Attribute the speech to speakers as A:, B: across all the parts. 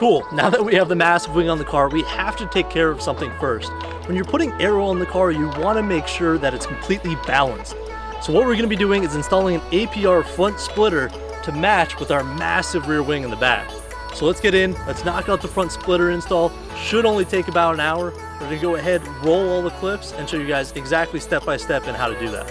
A: Cool, now that we have the massive wing on the car, we have to take care of something first. When you're putting aero on the car, you want to make sure that it's completely balanced. So what we're going to be doing is installing an APR front splitter to match with our massive rear wing in the back. So let's get in, let's knock out the front splitter install. Should only take about an hour. We're going to go ahead, roll all the clips, and show you guys exactly step by step in how to do that.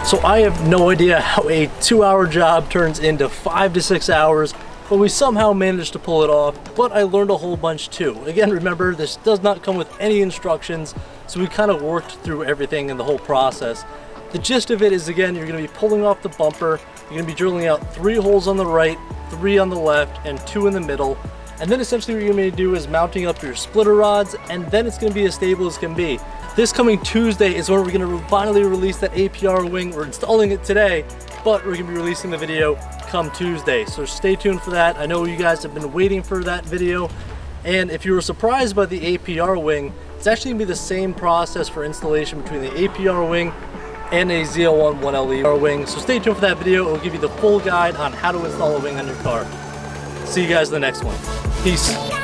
A: So I have no idea how a 2-hour job turns into 5 to 6 hours, but we somehow managed to pull it off. But I learned a whole bunch too. Again, remember, this does not come with any instructions, so we kind of worked through everything in the whole process. The gist of it is, again, you're going to be pulling off the bumper, you're going to be drilling out 3 holes on the right, 3 on the left, and 2 in the middle. And then essentially what you're going to do is mounting up your splitter rods, and then it's going to be as stable as can be. This coming Tuesday is when we're going to finally release that APR wing. We're installing it today, but we're going to be releasing the video come Tuesday. So stay tuned for that. I know you guys have been waiting for that video. And if you were surprised by the APR wing, it's actually going to be the same process for installation between the APR wing and a ZL1 1LE wing. So stay tuned for that video. It will give you the full guide on how to install a wing on your car. See you guys in the next one. Peace.